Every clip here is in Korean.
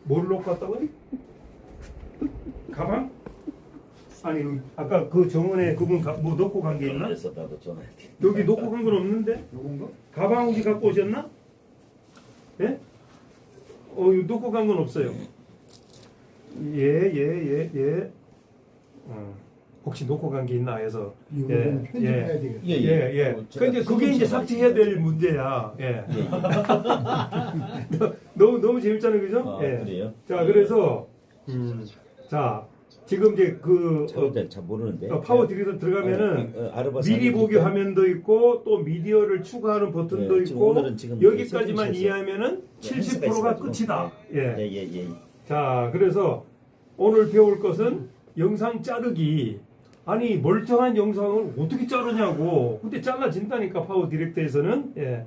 뭘 놓고 왔다고? 가방? 아니 아까 그 정원에 그분 뭐 놓고 간 게 있나? 전화해서 나도 전화할게. 여기 놓고 간 건 없는데? 요건가? 가방 혹시 갖고 오셨나? 예? 이거 놓고 간 건 없어요. 예. 혹시 놓고 간 게 있나 해서. 이거는 편집해야 되겠다. 예. 근데 그게 이제 삭제해야 될 문제야. 예. 너무 재밌잖아요, 그죠? 아, 예. 그래요? 자, 그래서 자 지금 이제 잘 모르는데. 파워 디렉터 들어가면은 알아봐서 미리 보기 알려드릴게요. 화면도 있고 또 미디어를 추가하는 버튼도 네, 지금 있고 오늘은 지금 여기까지만 세팅실에서 이해하면은 네, 70%가 행사가 끝이다. 예. 예. 자, 그래서 오늘 배울 것은 영상 자르기. 아니 멀쩡한 영상을 어떻게 자르냐고. 근데 잘라진다니까 파워 디렉터에서는. 예.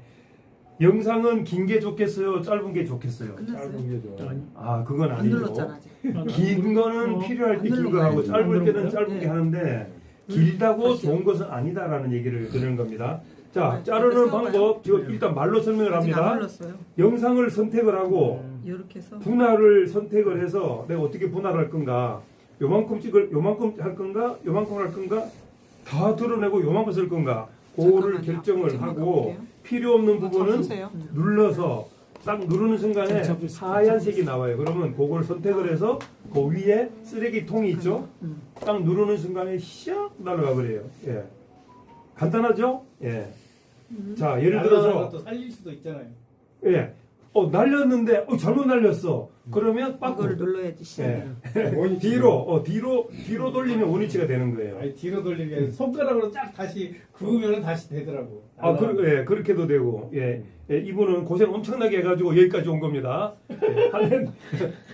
영상은 긴 게 좋겠어요? 짧은 게 좋겠어요? 짧은 게 좋아. 아, 그건 안 아니죠. 눌렀잖아 아직. 긴 거는 필요할 때 안 긴 거 눌러요. 하고 짧을 때는 거예요? 짧게 네. 하는데 길다고 다시요. 좋은 것은 아니다라는 얘기를 드리는 겁니다. 자, 네, 자르는 세워봐요. 방법 지금 일단 말로 설명을 아직 안 합니다. 눌렀어요. 영상을 선택을 하고 이렇게 해서 분할을 선택을 해서 내가 어떻게 분할할 건가, 요만큼 할 건가, 요만큼 할 건가, 다 드러내고 요만큼 쓸 건가, 그거를 잠깐만요. 결정을 지금 하고 가볼게요. 필요 없는 이거 부분은 잡으세요. 눌러서 딱 누르는 순간에 하얀색이 나와요. 그러면 그걸 선택을 해서 그 위에 쓰레기통이 있죠. 딱 누르는 순간에 샥 날아가 버려요. 예. 간단하죠? 예. 자, 예를 들어서 또 살릴 수도 있잖아요. 예. 날렸는데 잘못 날렸어. 그러면 이거를 빠꾸 눌러야지 시작이. 예. 뒤로 돌리면 원위치가 되는 거예요. 아니 뒤로 돌리게 손가락으로 쫙 다시 그으면 다시 되더라고. 그렇게도 되고, 이분은 고생 엄청나게 해가지고 여기까지 온 겁니다. 한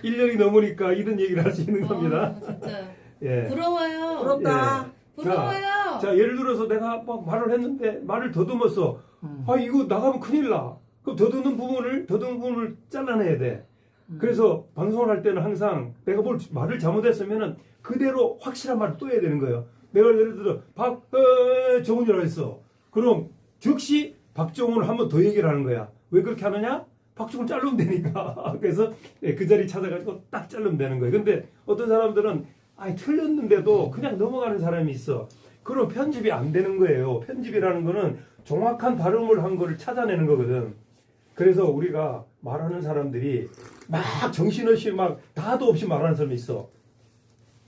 1년이 넘으니까 이런 얘기를 할 수 있는 겁니다. 진짜 예. 부러워요. 부럽다. 부러워요. 자, 예를 들어서 내가 막 말을 했는데 말을 더듬었어. 이거 나가면 큰일 나. 그럼 더듬는 부분을 잘라내야 돼. 그래서 방송을 할 때는 항상 내가 말을 잘못했으면은 그대로 확실한 말을 또 해야 되는 거예요. 내가 예를 들어 정훈이라고 했어. 그럼 즉시 박정훈을 한 번 더 얘기를 하는 거야. 왜 그렇게 하느냐? 박정훈 자르면 되니까. 그래서 그 자리 찾아가지고 딱 자르면 되는 거예요. 근데 어떤 사람들은 틀렸는데도 그냥 넘어가는 사람이 있어. 그럼 편집이 안 되는 거예요. 편집이라는 거는 정확한 발음을 한 거를 찾아내는 거거든. 그래서 우리가 말하는 사람들이 막 정신없이 막 다도 없이 말하는 사람이 있어.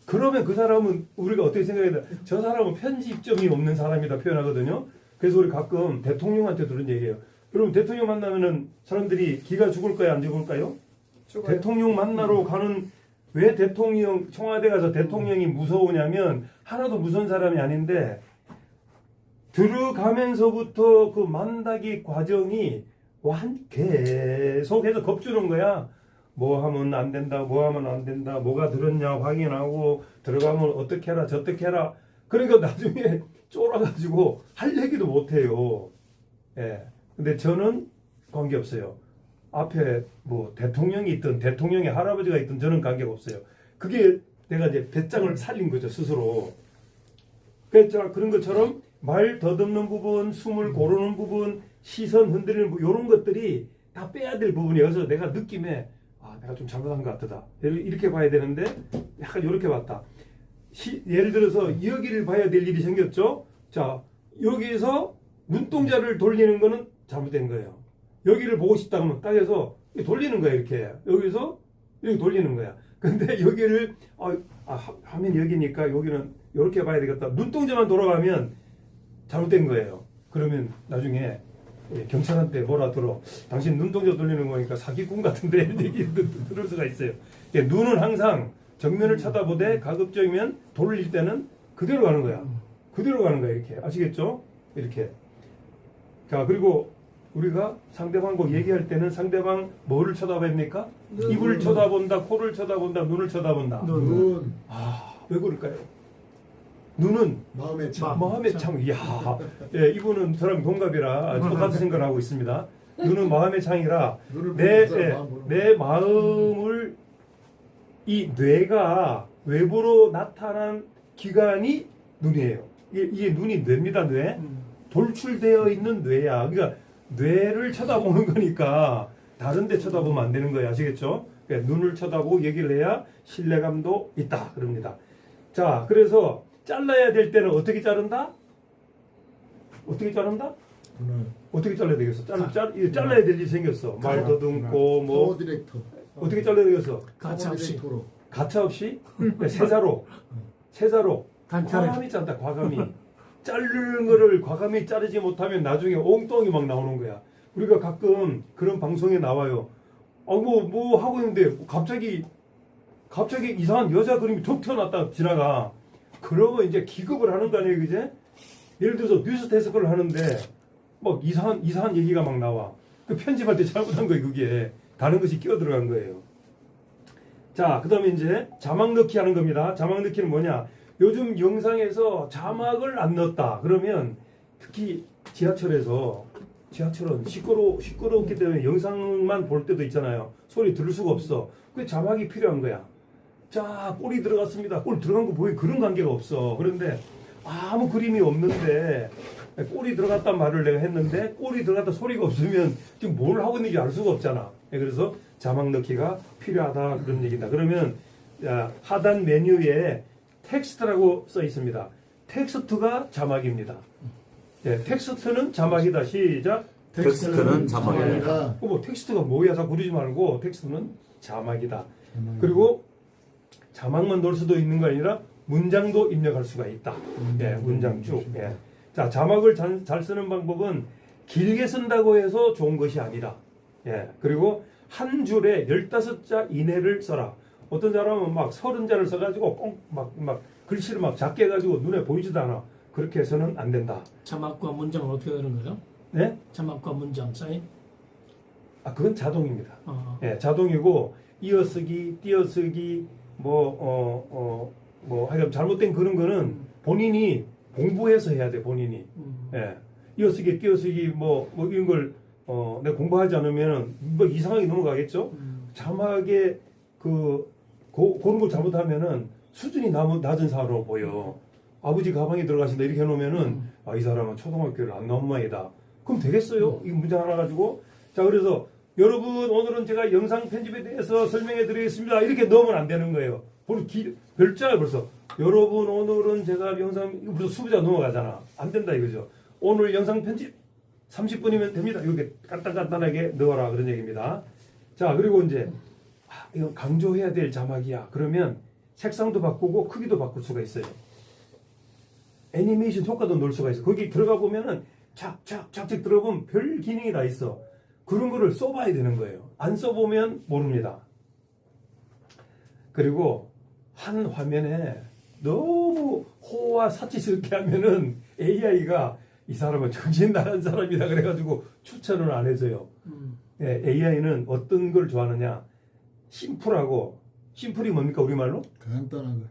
그러면 그 사람은 우리가 어떻게 생각해야 돼? 저 사람은 편집점이 없는 사람이다 표현하거든요. 그래서 우리 가끔 대통령한테 들은 얘기예요. 여러분 대통령 만나면은 사람들이 기가 죽을까요? 안 죽을까요? 대통령 만나러 가는 왜 청와대 가서 대통령이 무서우냐면 하나도 무서운 사람이 아닌데 들어가면서부터 그 만나기 과정이 계속해서 겁주는 거야. 뭐 하면 안 된다, 뭐 하면 안 된다, 뭐가 들었냐 확인하고 들어가면 어떻게 해라, 저떻게 해라. 그러니까 나중에 쫄아가지고 할 얘기도 못해요. 예. 근데 저는 관계없어요. 앞에 뭐 대통령이 있든 대통령의 할아버지가 있든 저는 관계없어요. 그게 내가 이제 배짱을 살린 거죠, 스스로. 그러니까 그런 것처럼 말 더듬는 부분, 숨을 고르는 부분, 시선 흔들리는 부분, 이런 것들이 다 빼야 될 부분이어서 내가 느낌에 내가 좀 잘못한 것 같다. 이렇게 봐야 되는데 약간 이렇게 봤다. 예를 들어서 여기를 봐야 될 일이 생겼죠. 자, 여기서 눈동자를 돌리는 거는 잘못된 거예요. 여기를 보고 싶다 하면 딱 해서 돌리는 거야, 이렇게. 여기서 이렇게 돌리는 거야. 근데 여기를 화면이 여기니까 여기는 이렇게 봐야 되겠다. 눈동자만 돌아가면 잘못된 거예요. 그러면 나중에 경찰한테 뭐라 들어. 당신 눈동자 돌리는 거니까 사기꾼 같은데 얘기 들을 수가 있어요. 눈은 항상 정면을 쳐다보되 가급적이면 돌릴 때는 그대로 가는 거야. 그대로 가는 거야, 이렇게. 아시겠죠? 이렇게. 자, 그리고 우리가 상대방과 얘기할 때는 상대방 뭐를 쳐다봅니까? 입을 쳐다본다, 코를 쳐다본다, 눈을 쳐다본다. 눈. 왜 그럴까요? 눈은 마음의 참. 마음의 창. 이야, 이분은 저랑 동갑이라 똑같은 생각을 하고 있습니다. 눈은 마음의 창이라 눈을 내 마음을 이 뇌가 외부로 나타난 기관이 눈이에요. 이게 눈이 뇌입니다, 뇌. 돌출되어 있는 뇌야. 그러니까 뇌를 쳐다보는 거니까 다른 데 쳐다보면 안 되는 거예요. 아시겠죠? 눈을 쳐다보고 얘기를 해야 신뢰감도 있다. 그럽니다. 자, 그래서 잘라야 될 때는 어떻게 자른다? 어떻게 자른다? 어떻게 잘라야 되겠어? 잘라야 될 일이 생겼어. 말 더듬고 뭐 파워 디렉터. 어떻게 잘라야 되겠어? 가차 없이. 디렉터로. 가차 없이 세자로 단차를. 과감히 짠다. 과감히 자르는 거를 과감히 자르지 못하면 나중에 엉뚱하게 막 나오는 거야. 우리가 가끔 그런 방송에 나와요. 뭐 하고 있는데 갑자기 이상한 여자 그림이 툭 튀어나왔다 지나가. 그러고 이제 기겁을 하는 거 아니에요, 그제? 예를 들어서 뉴스 데스크를 하는데 막 이상한 얘기가 막 나와. 그 편집할 때 잘못한 거예요, 그게. 다른 것이 끼어 들어간 거예요. 자, 그 다음에 이제 자막 넣기 하는 겁니다. 자막 넣기는 뭐냐? 요즘 영상에서 자막을 안 넣었다. 그러면 특히 지하철은 시끄럽기 때문에 영상만 볼 때도 있잖아요. 소리 들을 수가 없어. 그 자막이 필요한 거야. 자, 골이 들어갔습니다. 골 들어간 거 보이 그런 관계가 없어. 그런데 아무 그림이 없는데 골이 들어갔단 말을 내가 했는데 골이 들어갔다 소리가 없으면 지금 뭘 하고 있는지 알 수가 없잖아. 그래서 자막 넣기가 필요하다 그런 얘기다. 그러면 하단 메뉴에 텍스트라고 써 있습니다. 텍스트가 자막입니다. 텍스트는 자막이다. 시작. 텍스트는 자막이다. 뭐 텍스트가 뭐야? 자꾸 그러지 말고 텍스트는 자막이다. 그리고 자막만 넣을 수도 있는 거 아니라 문장도 입력할 수가 있다. 문장 쭉. 자, 자막을 잘 쓰는 방법은 길게 쓴다고 해서 좋은 것이 아니다. 그리고 한 줄에 15자 이내를 써라. 어떤 사람은 막 30자를 써가지고 막 글씨를 막 작게 해가지고 눈에 보이지도 않아. 그렇게 해서는 안 된다. 자막과 문장은 어떻게 되는 거예요? 네? 자막과 문장 사이? 그건 자동입니다. 어. 자동이고 이어쓰기, 띄어쓰기, 하여간 잘못된 그런 거는 본인이 공부해서 해야 돼. 본인이. 이어쓰기, 띄어쓰기, 이런 걸 내가 공부하지 않으면 뭐 이상하게 넘어가겠죠. 자막에 그런 걸 잘못하면은 수준이 낮은 사람으로 보여. 아버지 가방에 들어가신다 이렇게 해놓으면은 이 사람은 초등학교를 안 나온 모양이다. 그럼 되겠어요? 이 문장 하나 가지고. 자, 그래서 여러분 오늘은 제가 영상 편집에 대해서 설명해 드리겠습니다. 이렇게 넣으면 안 되는 거예요. 별자야 벌써. 여러분 오늘은 제가 영상 이거 벌써 수부자 넘어가잖아. 안 된다 이거죠. 오늘 영상 편집 30분이면 됩니다. 이렇게 간단하게 넣어라 그런 얘기입니다. 자, 그리고 이제 이거 강조해야 될 자막이야. 그러면 색상도 바꾸고 크기도 바꿀 수가 있어요. 애니메이션 효과도 넣을 수가 있어. 거기 들어가 보면은 착착착착 들어보면 별 기능이 다 있어. 그런 거를 써봐야 되는 거예요. 안 써보면 모릅니다. 그리고 한 화면에 너무 호화 사치스럽게 하면은 AI가 이 사람은 정신 나간 사람이다 그래가지고 추천을 안 해줘요. AI는 어떤 걸 좋아하느냐? 심플이 뭡니까 우리말로? 간단한 거.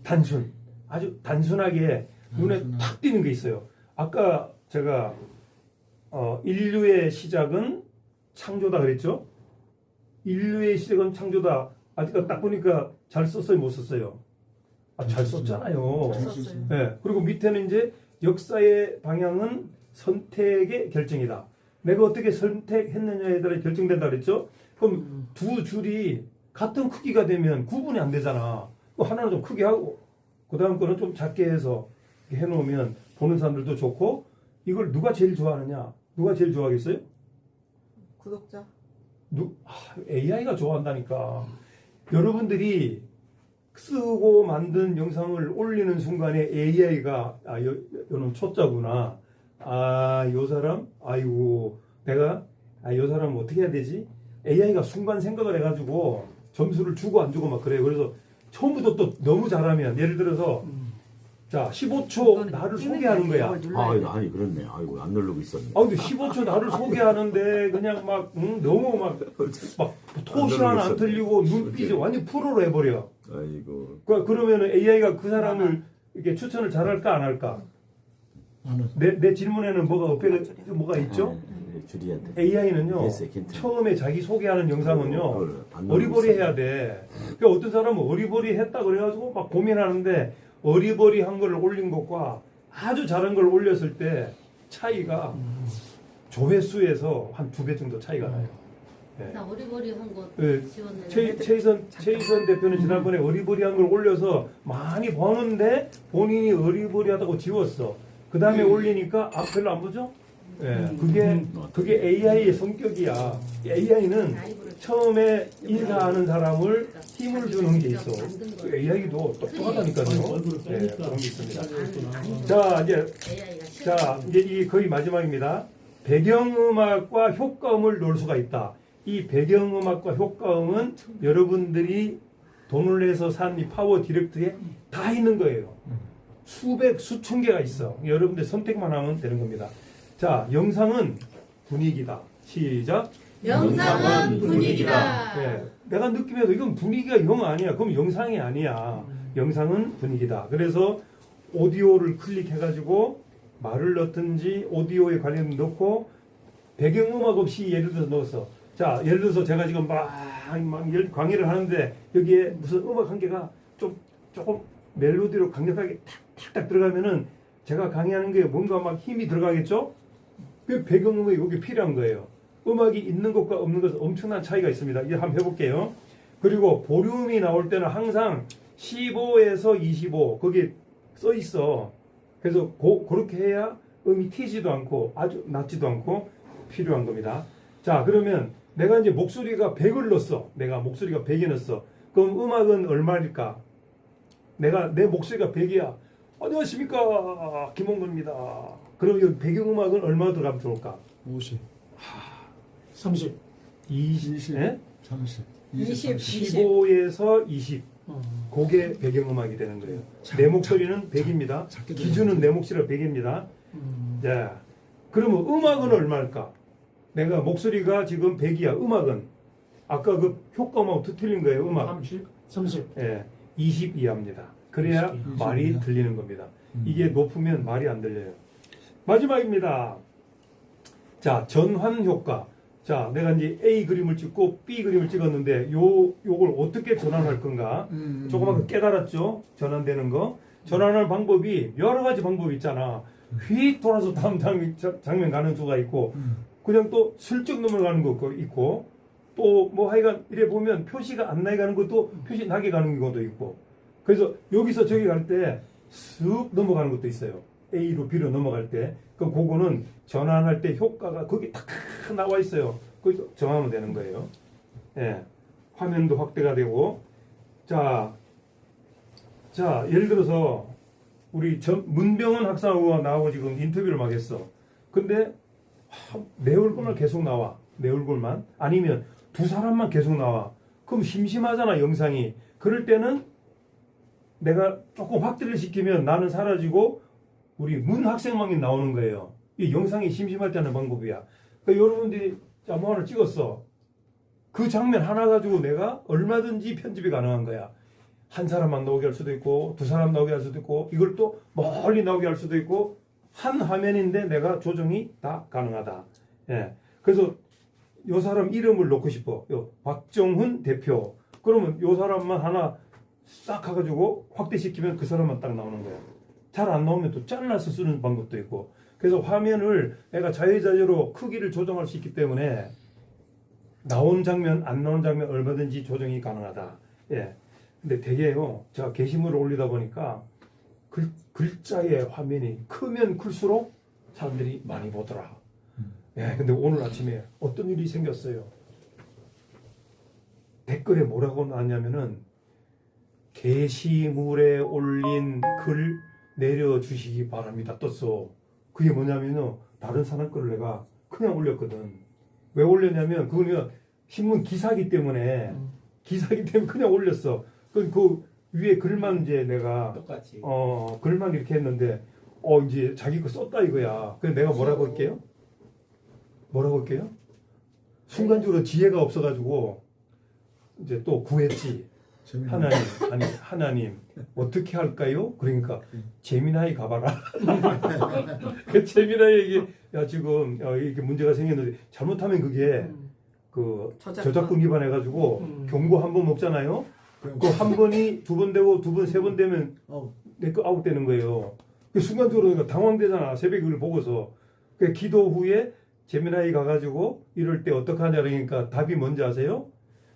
단순. 아주 단순하게 눈에 탁 띄는 게 있어요. 아까 제가 인류의 시작은 창조다 그랬죠? 인류의 시작은 창조다. 아직 딱 보니까 잘 썼어요, 못 썼어요? 잘 썼잖아요. 네. 그리고 밑에는 이제 역사의 방향은 선택의 결정이다. 내가 어떻게 선택했느냐에 따라 결정된다 그랬죠? 그럼 두 줄이 같은 크기가 되면 구분이 안 되잖아. 하나는 좀 크게 하고 그 다음 거는 좀 작게 해서 해놓으면 보는 사람들도 좋고. 이걸 누가 제일 좋아하느냐? 누가 제일 좋아하겠어요? 구독자? AI가 좋아한다니까. 여러분들이 쓰고 만든 영상을 올리는 순간에 AI가 요는 초짜구나. 요 사람? 아이고 내가 요 사람 어떻게 해야 되지? AI가 순간 생각을 해가지고 점수를 주고 안 주고 막 그래요. 그래서 처음부터 또 너무 잘하면 예를 들어서 자 15초 나를 소개하는 거야. 아니 그렇네. 아이고 안 누르고 있었네. 근데 15초 나를 소개하는데 그냥 막 너무 막 토시 하나 안 틀리고 눈빛이 완전 프로로 해버려. 아이고. 그러면은 AI가 그 사람을 이렇게 추천을 잘할까 안 할까? 내 질문에는 뭐가 있죠? 줄이한테. AI는요 처음에 자기 소개하는 영상은요 어리버리해야 돼. 그러니까 어떤 사람은 어리버리했다 그래가지고 막 고민하는데 어리버리한 걸 올린 것과 아주 잘한 걸 올렸을 때 차이가 조회수에서 한 2배 정도 차이가 나요. 예. 나 어리버리한 거 예, 지웠는데 최희선 대표는 지난번에 어리버리한 걸 올려서 많이 버는데 본인이 어리버리하다고 지웠어. 그 다음에 올리니까 별로 안 보죠? 예, 그게 AI의 성격이야. AI는 처음에 인사하는 사람을 힘을 주는 게 있어. 그 AI도 똑똑하다니까요. 예, 그런 게 있습니다. 자, 이제 이 거의 마지막입니다. 배경음악과 효과음을 넣을 수가 있다. 이 배경음악과 효과음은 여러분들이 돈을 내서 산 이 파워 디렉트에 다 있는 거예요. 수천 개가 있어. 여러분들 선택만 하면 되는 겁니다. 자, 영상은 분위기다. 시작. 영상은 분위기다. 네, 내가 느낌에도 이건 분위기가 영 아니야. 그럼 영상이 아니야. 영상은 분위기다. 그래서 오디오를 클릭해가지고 말을 넣든지 오디오에 관련 넣고 배경음악 없이 예를 들어서 넣었어. 자, 예를 들어서 제가 지금 막 강의를 하는데 여기에 무슨 음악 한 개가 조금 멜로디로 강력하게 탁탁탁 들어가면은 제가 강의하는 게 뭔가 막 힘이 들어가겠죠? 그 배경음악이 여기 필요한 거예요. 음악이 있는 것과 없는 것은 엄청난 차이가 있습니다. 이제 한번 해볼게요. 그리고 볼륨이 나올 때는 항상 15에서 25 거기 써 있어. 그래서 그렇게 해야 음이 튀지도 않고 아주 낮지도 않고 필요한 겁니다. 자, 그러면 내가 이제 목소리가 100을 넣었어. 내가 목소리가 100이 넣었어. 그럼 음악은 얼마일까? 내 목소리가 100이야. 안녕하십니까, 김홍근입니다. 그럼 이 배경음악은 얼마 들어가면 좋을까? 50, 30. 20, 예? 30, 20, 15에서 20. 그게 배경음악이 되는 거예요. 내 목소리는 100입니다. 작게 기준은 내 목소리가 100입니다. 자, 그러면 음악은 얼마일까? 내가 목소리가 지금 100이야. 음악은 아까 그 효과음하고 틀린 거예요. 음악. 30. 30. 예, 20 이하입니다. 그래야 20 말이 이하. 들리는 겁니다. 이게 높으면 말이 안 들려요. 마지막입니다. 자, 전환 효과. 자, 내가 이제 A 그림을 찍고 B 그림을 찍었는데 요걸 어떻게 전환할 건가? 조그맣게 깨달았죠? 전환되는 거. 전환할 방법이 여러 가지 방법이 있잖아. 휙 돌아서 다음 장면 가는 수가 있고 그냥 또 슬쩍 넘어가는 것도 있고 또 뭐 하여간 이래 보면 표시가 안 나게 가는 것도 표시 나게 가는 경우도 있고 그래서 여기서 저기 갈 때 쓱 넘어가는 것도 있어요. A로 B로 넘어갈 때. 그럼 그거는 전환할 때 효과가 거기 탁 나와 있어요. 거기서 정하면 되는 거예요. 예. 화면도 확대가 되고. 자, 예를 들어서 우리 문병헌 학사하고 나하고 지금 인터뷰를 막 했어. 근데 내 얼굴만 계속 나와. 내 얼굴만. 아니면 두 사람만 계속 나와. 그럼 심심하잖아, 영상이. 그럴 때는 내가 조금 확대를 시키면 나는 사라지고 우리 문 학생만이 나오는 거예요. 이 영상이 심심할 때 하는 방법이야. 그러니까 여러분들이 뭐 하나 찍었어. 그 장면 하나 가지고 내가 얼마든지 편집이 가능한 거야. 한 사람만 나오게 할 수도 있고 두 사람 나오게 할 수도 있고 이걸 또 멀리 나오게 할 수도 있고 한 화면인데 내가 조정이 다 가능하다. 예. 그래서 요 사람 이름을 넣고 싶어. 요 박정훈 대표. 그러면 요 사람만 하나 싹 가가지고 확대시키면 그 사람만 딱 나오는 거야. 잘 안 나오면 또 잘라서 쓰는 방법도 있고. 그래서 화면을 내가 자유자재로 크기를 조정할 수 있기 때문에 나온 장면, 안 나온 장면 얼마든지 조정이 가능하다. 예. 근데 되게요, 제가 게시물을 올리다 보니까 글자의 화면이 크면 클수록 사람들이 많이 보더라. 예. 근데 오늘 아침에 어떤 일이 생겼어요. 댓글에 뭐라고 나왔냐면은 게시물에 올린 글 내려주시기 바랍니다. 떴어. 그게 뭐냐면요. 다른 사람 거를 내가 그냥 올렸거든. 왜 올렸냐면 그거는 신문 기사기 때문에 그냥 올렸어. 그 위에 글만 이제 내가 똑같이. 글만 이렇게 했는데 이제 자기 거 썼다 이거야. 그래서 내가 뭐라고 할게요? 순간적으로 지혜가 없어가지고 이제 또 구했지. 하나님 어떻게 할까요? 그러니까 재미나이 가봐라. 그 재미나이에게 야 지금 이렇게 문제가 생겼는데 잘못하면 그게 그 저작권 위반해가지고 경고 한 번 먹잖아요. 그 한 번이 두 번 되고 두 번 세 번 되면 내 거 아웃되는 거예요. 그 순간적으로 당황되잖아. 새벽에 그걸 보고서 그 기도 후에 제미나이 가가지고 이럴 때 어떡하냐 그러니까 답이 뭔지 아세요?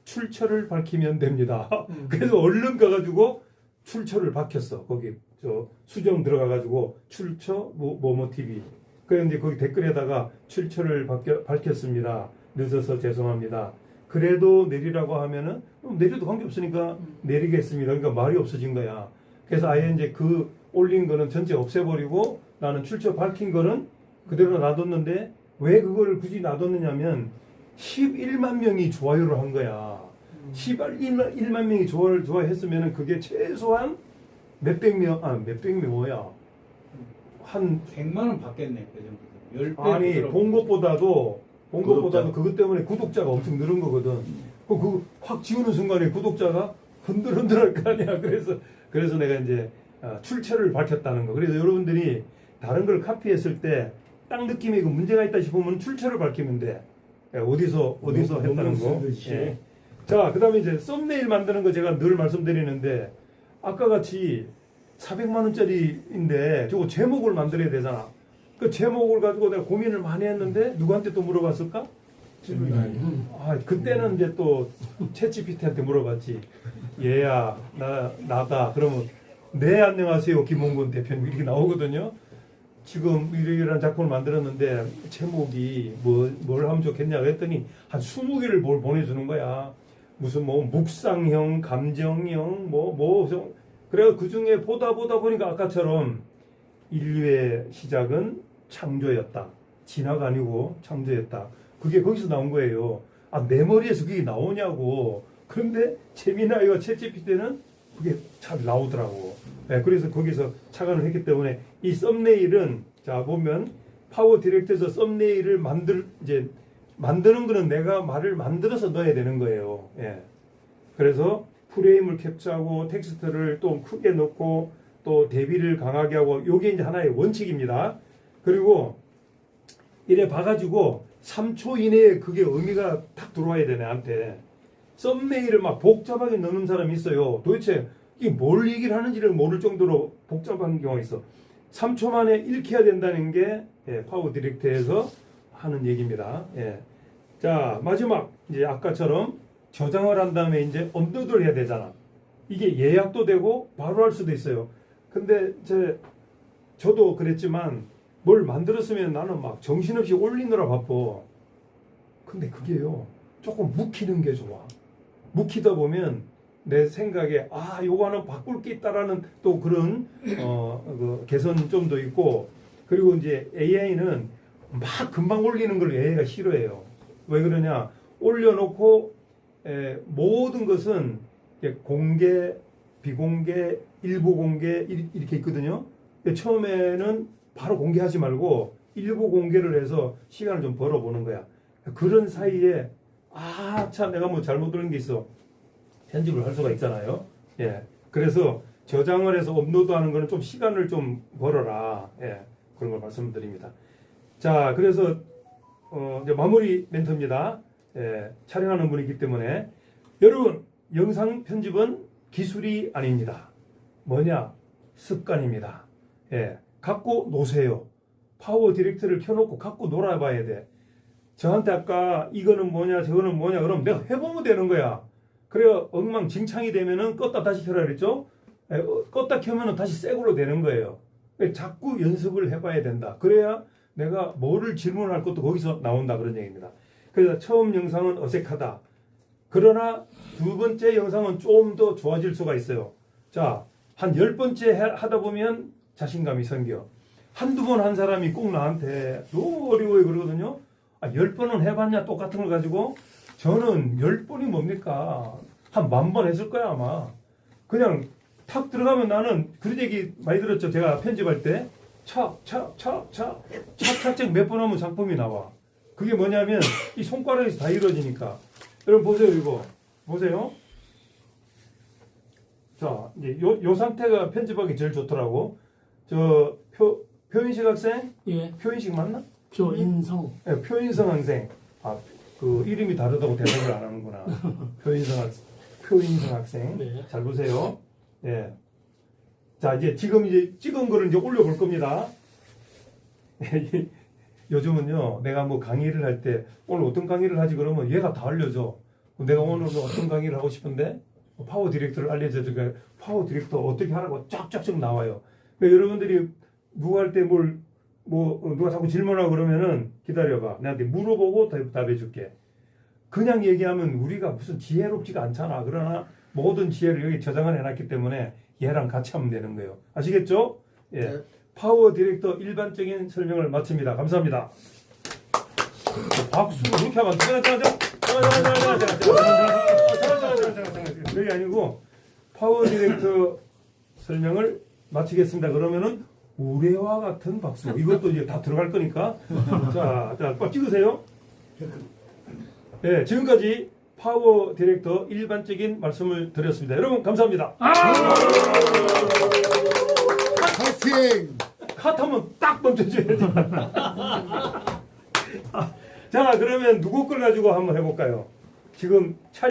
출처를 밝히면 됩니다. 그래서 얼른 가가지고 출처를 밝혔어. 거기 저 수정 들어가가지고 출처 뭐뭐 TV. 그래서 이제 거기 댓글에다가 출처를 밝혔습니다. 늦어서 죄송합니다. 그래도 내리라고 하면은 내려도 관계없으니까 내리겠습니다. 그러니까 말이 없어진 거야. 그래서 아예 이제 그 올린 거는 전체 없애버리고 나는 출처 밝힌 거는 그대로 놔뒀는데 왜 그걸 굳이 놔뒀느냐면 11만 명이 좋아요를 한 거야. 11만 명이 좋아했으면은 그게 최소한 몇백 명 뭐야. 한 100만 원 받겠네 그 정도. 10배 아니 본 것보다도 구독자. 그것 때문에 구독자가 엄청 늘은 거거든. 그 확 지우는 순간에 구독자가 흔들흔들할 거 아니야. 그래서 내가 이제 출처를 밝혔다는 거. 그래서 여러분들이 다른 걸 카피했을 때 딱 느낌이 그 문제가 있다 싶으면 출처를 밝히면 돼. 예, 어디서 했다는 거. 예. 자, 그다음에 이제 썸네일 만드는 거 제가 늘 말씀드리는데 아까 같이 400만 원짜리인데 저거 제목을 만들어야 되잖아. 그 제목을 가지고 내가 고민을 많이 했는데 누구한테 또 물어봤을까? 그때는 이제 또 챗GPT한테 물어봤지. 얘야, 나다. 그러면 네, 안녕하세요, 김홍근 대표님 이렇게 나오거든요. 지금 이런 작품을 만들었는데 제목이 뭘 하면 좋겠냐 그랬더니 한 20개를 뭘 보내주는 거야. 무슨 뭐 묵상형, 감정형, 그래서 그 중에 보다 보니까 아까처럼 인류의 시작은 창조였다. 진화가 아니고 창조였다. 그게 거기서 나온 거예요. 내 머리에서 그게 나오냐고. 그런데 제미나이와 챗GPT는 그게 잘 나오더라고. 네, 그래서 거기서 착안을 했기 때문에 이 썸네일은 자 보면 파워 디렉터에서 썸네일을 만드는 거는 내가 말을 만들어서 넣어야 되는 거예요. 예. 그래서 프레임을 캡처하고 텍스트를 또 크게 넣고 또 대비를 강하게 하고 요게 이제 하나의 원칙입니다. 그리고 이래 봐가지고 3초 이내에 그게 의미가 딱 들어와야 돼 나한테. 썸네일을 막 복잡하게 넣는 사람이 있어요. 도대체 이게 뭘 얘기를 하는지를 모를 정도로 복잡한 경우가 있어. 3초 만에 읽혀야 된다는 게 파워 디렉터에서 하는 얘기입니다. 예. 자, 마지막 이제 아까처럼 저장을 한 다음에 이제 업로드를 해야 되잖아. 이게 예약도 되고 바로 할 수도 있어요. 근데 저도 그랬지만 뭘 만들었으면 나는 막 정신없이 올리느라 바빠. 근데 그게요. 조금 묵히는 게 좋아. 묵히다 보면 내 생각에 요거 하나 바꿀 게 있다라는 또 그런 그 개선점도 있고 그리고 이제 AI는 막 금방 올리는 걸 AI가 싫어해요. 왜 그러냐? 올려놓고 모든 것은 공개, 비공개, 일부 공개 이렇게 있거든요. 처음에는 바로 공개하지 말고 일부 공개를 해서 시간을 좀 벌어보는 거야. 그런 사이에 참 내가 뭐 잘못 들은 게 있어. 편집을 할 수가 있잖아요. 예. 그래서 저장을 해서 업로드하는 거는 좀 시간을 좀 벌어라. 예. 그런 걸 말씀드립니다. 자, 그래서 이제 마무리 멘트입니다. 예. 촬영하는 분이기 때문에 여러분 영상 편집은 기술이 아닙니다. 뭐냐? 습관입니다. 예. 갖고 노세요. 파워 디렉터를 켜놓고 갖고 놀아봐야 돼. 저한테 아까 이거는 뭐냐 저거는 뭐냐 그럼 내가 해보면 되는 거야. 그래야 엉망진창이 되면은 껐다 다시 켜라 그랬죠. 껐다 켜면은 다시 새 걸로 되는 거예요. 자꾸 연습을 해봐야 된다. 그래야 내가 뭐를 질문할 것도 거기서 나온다 그런 얘기입니다. 그래서 처음 영상은 어색하다. 그러나 두 번째 영상은 좀 더 좋아질 수가 있어요. 자, 한 10번째 하다 보면 자신감이 생겨. 한두 번 한 사람이 꼭 나한테 너무 어려워요 그러거든요. 10번은 해봤냐 똑같은 걸 가지고. 저는 10번이 뭡니까? 한 10,000번 했을 거야 아마. 그냥 탁 들어가면 나는 그런 얘기 많이 들었죠. 제가 편집할 때 착착착 몇 번 하면 작품이 나와. 그게 뭐냐면 이 손가락에서 다 이루어지니까. 여러분 보세요 이거. 보세요. 자, 이제 요 상태가 편집하기 제일 좋더라고. 표인식 학생? 예. 표인식 맞나? 표인성. 네, 표인성 학생. 그 이름이 다르다고 대답을 안 하는구나. 표인성 학생. 네. 잘 보세요. 예. 자, 지금 찍은 거를 이제 올려볼 겁니다. 요즘은요, 내가 뭐 강의를 할 때, 오늘 어떤 강의를 하지 그러면 얘가 다 알려줘. 내가 오늘 어떤 강의를 하고 싶은데, 파워 디렉터를 알려줘서 파워 디렉터 어떻게 하라고 쫙쫙쫙 나와요. 그러니까 여러분들이 누구 할 때 누가 자꾸 질문하고 그러면은 기다려봐. 내한테 물어보고 답해줄게. 그냥 얘기하면 우리가 무슨 지혜롭지가 않잖아. 그러나 모든 지혜를 여기 저장을 해놨기 때문에 얘랑 같이 하면 되는 거예요. 아시겠죠? 예. 네. 파워 디렉터 일반적인 설명을 마칩니다. 감사합니다. 박수 이렇게 하면 그게 아니고 파워 디렉터 설명을 마치겠습니다. 그러면은 우레와 같은 박수. 이것도 이제 다 들어갈 거니까. 자, 꽉 찍으세요. 네, 지금까지 파워 디렉터 일반적인 말씀을 드렸습니다. 여러분 감사합니다. 파이팅! 컷하면 딱 멈춰줘야지. 자, 그러면 누구 걸 가지고 한번 해볼까요? 지금 차